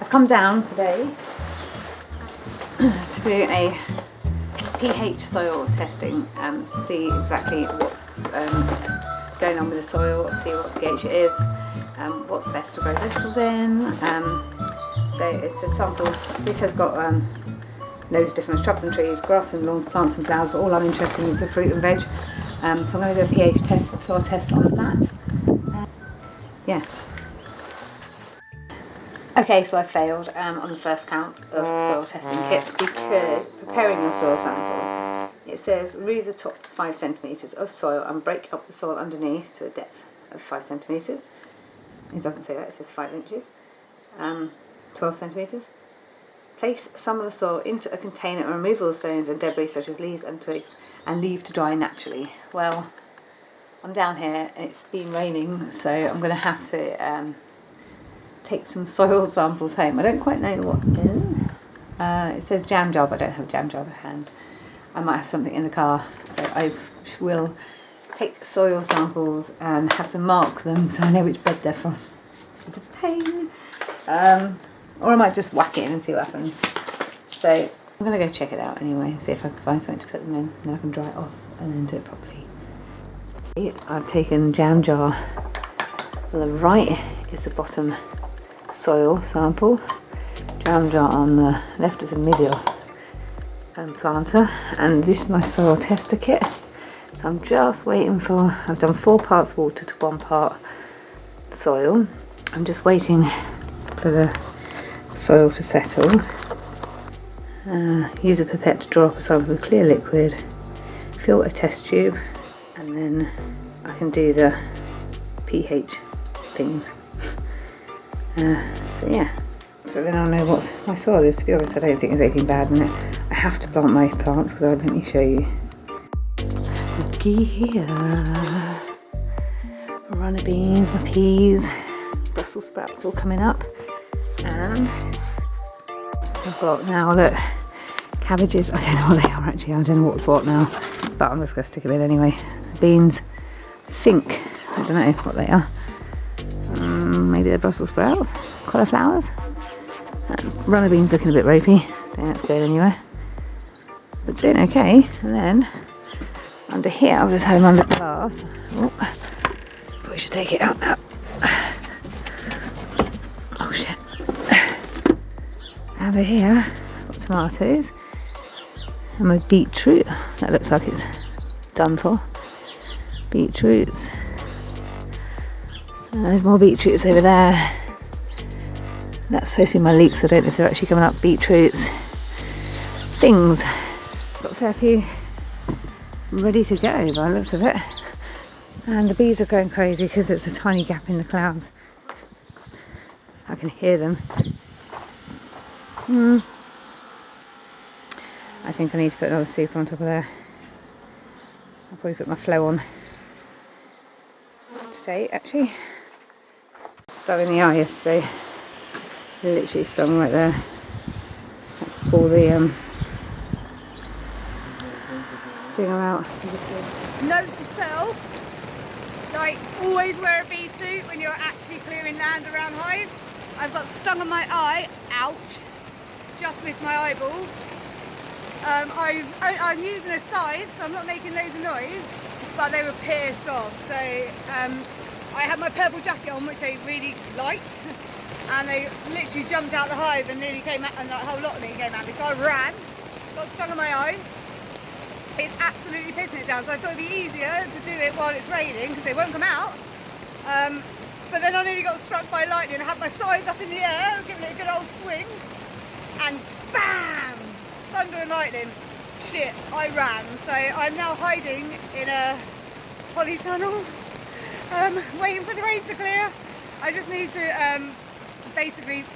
I've come down today to do a pH soil testing and see exactly what's going on with the soil, see what pH it is, what's best to grow vegetables in. So it's a sample. This has got loads of different shrubs and trees, grass and lawns, plants and flowers, but all I'm interested in is the fruit and veg. So I'm going to do a pH test, soil test on that. Yeah. Okay, so I failed on the first count of soil testing kit because preparing your soil sample, it says remove the top 5 centimetres of soil and break up the soil underneath to a depth of 5 centimetres. It doesn't say that, it says 5 inches, 12 centimetres. Place some of the soil into a container and remove all the stones and debris such as leaves and twigs and leave to dry naturally. Well, I'm down here and it's been raining, so I'm going to have to take some soil samples home. I don't quite know what in. It says jam jar, but I don't have a jam jar to hand. I might have something in the car, so I will take soil samples and have to mark them so I know which bed they're from, which is a pain. Or I might just whack it in and see what happens. So I'm going to go check it out anyway and see if I can find something to put them in, and then I can dry it off and then do it properly. I've taken jam jar. On the right is the bottom soil sample. Jam jar on the left is a medial planter, and this is my soil tester kit. So I'm just waiting for, I've done 4 parts water to 1 part soil. I'm just waiting for the soil to settle. Use a pipette to draw up a sample of clear liquid, fill a test tube, and then I can do the pH things. So yeah, so then I'll know what my soil is. To be honest, I don't think there's anything bad in it. I have to plant my plants because let me show you. Looky here, runner beans, my peas, Brussels sprouts all coming up, and I've got now, look, cabbages. I don't know what they are actually. I don't know what's what now, but I'm just going to stick them in anyway. Beans, I don't know what they are. Maybe they're Brussels sprouts, cauliflowers. Runner beans looking a bit ropey. Don't think that's going anywhere, but doing okay. And then under here, I've just had them under glass. Oh, probably should take it out now. Oh shit. Over here, I've got tomatoes and my beetroot. That looks like it's done for. Beetroots. There's more beetroots over there. That's supposed to be my leeks. I don't know if they're actually coming up. Beetroots. Things. Got a fair few ready to go by the looks of it. And the bees are going crazy because it's a tiny gap in the clouds. I can hear them. I think I need to put another super on top of there. I'll probably put my flow on today actually. Stung in the eye yesterday. Literally stung right there. Let's pull the stinger out. Note to self, like always wear a bee suit when you're actually clearing land around hives. I've got stung on my eye, ouch, just missed my eyeball. I'm using a scythe, so I'm not making loads of noise, but they were pissed off. So I had my purple jacket on, which they really liked, and they literally jumped out the hive and nearly came out, and a whole lot of them came at me. So I ran, got stung on my eye. It's absolutely pissing it down, so I thought it'd be easier to do it while it's raining because they won't come out. But then I nearly got struck by lightning. I had my scythe up in the air, giving it a good old swing, and bam! Thunder and lightning. Shit, I ran. So I'm now hiding in a polytunnel, waiting for the rain to clear. I just need to basically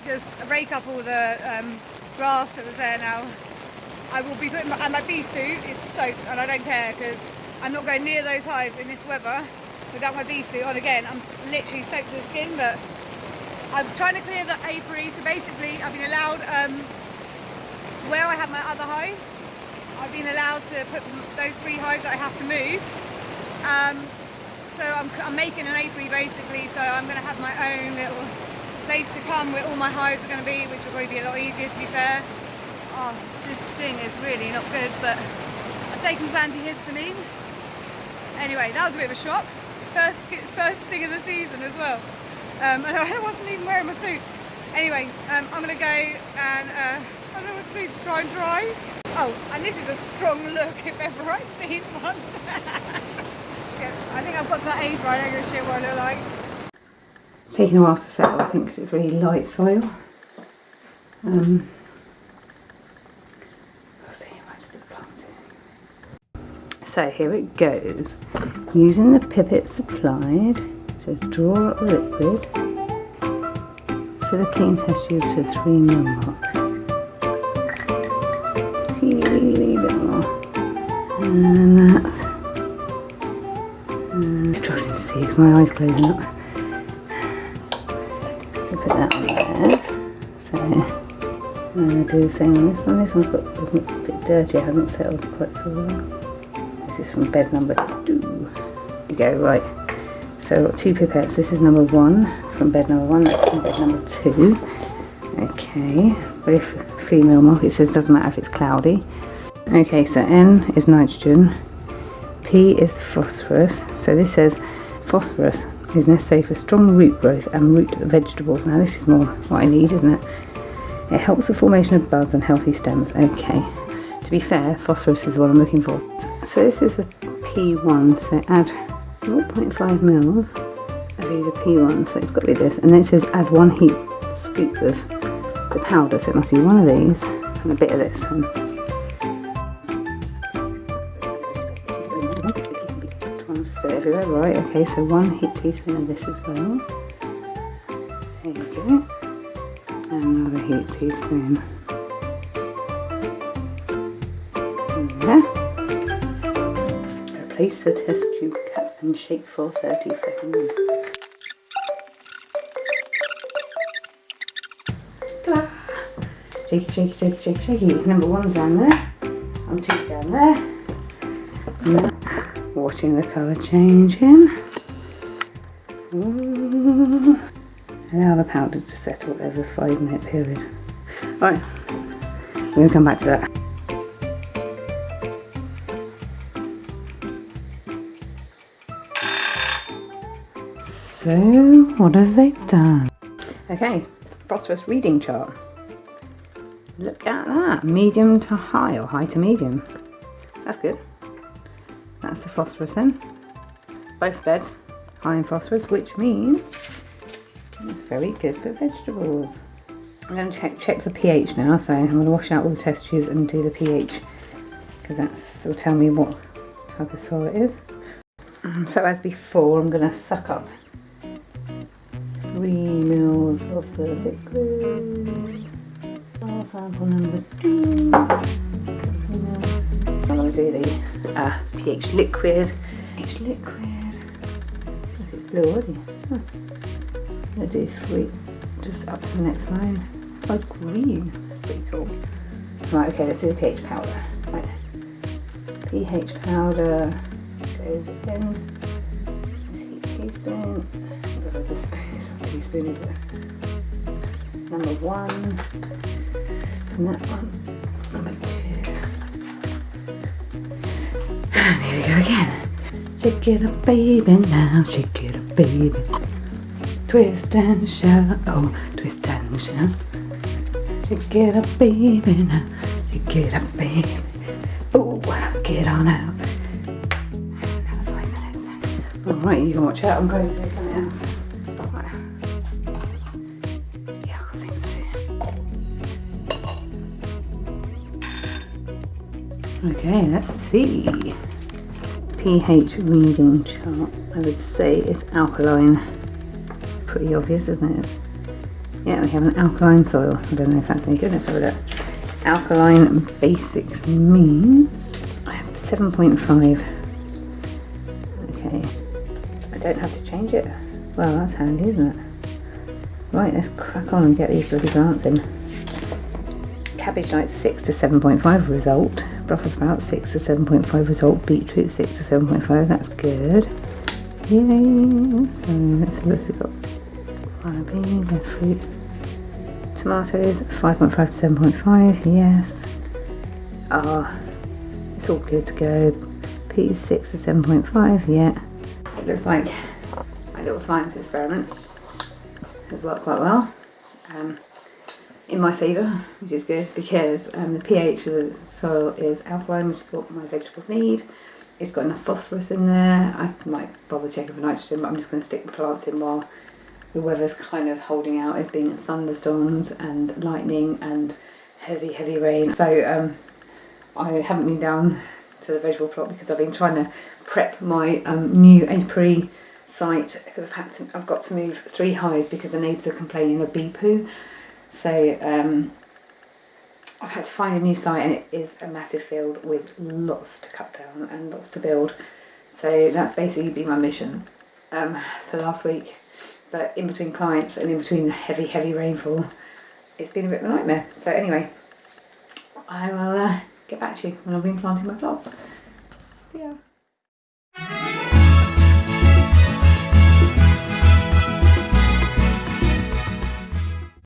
just rake up all the grass that was there now. I will be putting my bee suit is soaked, and I don't care because I'm not going near those hives in this weather without my bee suit on again. I'm literally soaked to the skin, but I'm trying to clear the apiary. So basically I've been allowed, where I have my other hives, I've been allowed to put those 3 hives that I have to move. So I'm making an apiary basically, so I'm going to have my own little place to come where all my hives are going to be, which will probably be a lot easier, to be fair. Oh, this sting is really not good, but I've taken some antihistamine. Anyway, that was a bit of a shock. First sting of the season as well. And I wasn't even wearing my suit. Anyway, I'm going to go and I don't know what to do, try and drive. Oh, and this is a strong look if ever I've seen one. Yeah, I think I've got to that age where I don't give a shit what I look like. It's taking a while to settle, I think, because it's really light soil. We'll see how much the plants in. So here it goes. Using the pipette supplied, it says draw a liquid. Fill a clean test tube to 3 ml mark. Teeny bit more. And that's. Struggling to see because my eyes closing up. So put that on there. So I'm going to do the same on this one. This one's got a bit dirty. I haven't settled quite so well. This is from bed number 2. There you go, right. So I've got 2 pipettes. This is number 1 from bed number 1. That's from bed number 2. Okay. With female mark, it says doesn't matter if it's cloudy. Okay, so N is nitrogen. P is phosphorus. So this says phosphorus is necessary for strong root growth and root vegetables. Now this is more what I need, isn't it? It helps the formation of buds and healthy stems. Okay. To be fair, phosphorus is what I'm looking for. So this is the P1. So add 0.5 mils of either P1. So it's got to be this. And then it says add 1 heap scoop of the powder. So it must be one of these and a bit of this. And everywhere. Right, okay, so 1 heap teaspoon of this as well. There you go. And another heap teaspoon. There. Replace the test tube cap and shake for 30 seconds. Ta-da! Shaky, shaky, shaky, shaky, shaky. Number 1's down there. And 2's down there. And watching the colour changing. Ooh. Allow the powder to settle over a 5-minute period. Alright, we're going to come back to that. So, what have they done? Okay, phosphorus reading chart. Look at that, medium to high or high to medium. That's good. That's the phosphorus in. Both beds high in phosphorus, which means it's very good for vegetables. I'm going to check the pH now, so I'm going to wash out all the test tubes and do the pH because that will tell me what type of soil it is. So as before, I'm going to suck up 3 mils of the liquid. Sample number 2. I'm going to do the pH liquid. pH liquid. It's blue already. Huh. I'm going to do 3, just up to the next line. Oh, it's green. That's pretty cool. Right, okay, let's do the pH powder. Right. pH powder goes in. This heat teaspoon. The spoon is not a teaspoon, is it? Number 1. And that one. Number 2. And here we go again. Shake it up, baby, now. Shake it up, baby. Twist and shout. Oh, twist and shout. Shake it up, baby, now. Shake it up, baby. Oh, get on out. Another 5 minutes then. Alright, you can watch out. I'm going to do something else. Right. Yeah, I've got things to do. Okay, let's see. pH reading chart. I would say it's alkaline. Pretty obvious, isn't it? Yeah, we have an alkaline soil. I don't know if that's any good. Let's have a look. Alkaline basic means I have 7.5. Okay, I don't have to change it. Well, that's handy, isn't it? Right, let's crack on and get these bloody plants in. Cabbage like 6 to 7.5 result. Brussels sprouts 6 to 7.5 result. Beetroot 6 to 7.5. That's good. Yay! So let's look. We've got Wannabe, red fruit. Tomatoes 5.5 to 7.5, yes. It's all good to go. Peas 6 to 7.5, yeah. So it looks like my little science experiment has worked quite well. In my favour, which is good because the pH of the soil is alkaline, which is what my vegetables need. It's got enough phosphorus in there. I might bother checking for nitrogen, but I'm just going to stick the plants in while the weather's kind of holding out as being thunderstorms and lightning and heavy rain. So I haven't been down to the vegetable plot because I've been trying to prep my new apiary site because I've got to move 3 hives because the neighbours are complaining of bee poo. So I've had to find a new site, and it is a massive field with lots to cut down and lots to build. So that's basically been my mission for last week. But in between clients and in between the heavy rainfall, it's been a bit of a nightmare. So anyway, I will get back to you when I've been planting my plants. See ya.